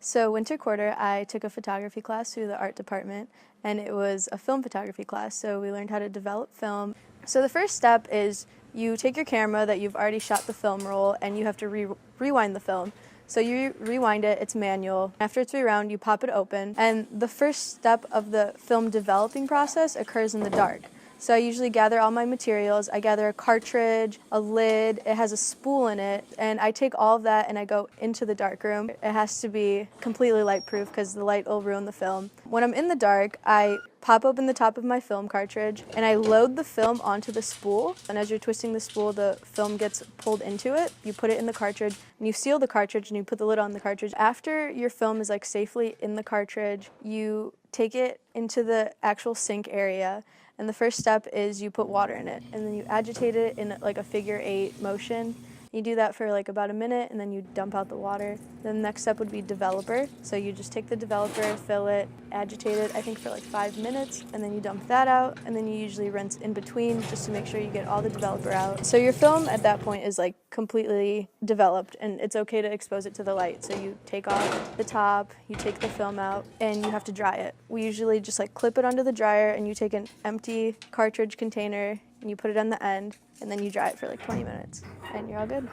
So winter quarter, I took a photography class through the art department, and it was a film photography class, so we learned how to develop film. So the first step is you take your camera that you've already shot the film roll, and you have to rewind the film. So you rewind it, it's manual. After it's rewound, you pop it open, and the first step of the film developing process occurs in the dark. So I usually gather all my materials. I gather a cartridge, a lid, it has a spool in it, and I take all of that and I go into the dark room. It has to be completely light proof because the light will ruin the film. When I'm in the dark, I pop open the top of my film cartridge and I load the film onto the spool, and as you're twisting the spool, the film gets pulled into it. You put it in the cartridge and you seal the cartridge and you put the lid on the cartridge. After your film is safely in the cartridge, you take it into the actual sink area, and the first step is you put water in it, and then you agitate it in a figure 8 motion. You do that for about a minute, and then you dump out the water. Then the next step would be developer. So you just take the developer, fill it, agitate it, I think for 5 minutes, and then you dump that out, and then you usually rinse in between just to make sure you get all the developer out. So your film at that point is completely developed, and it's okay to expose it to the light. So you take off the top, you take the film out, and you have to dry it. We usually just clip it under the dryer, and you take an empty cartridge container and you put it on the end, and then you dry it for 20 minutes, and you're all good.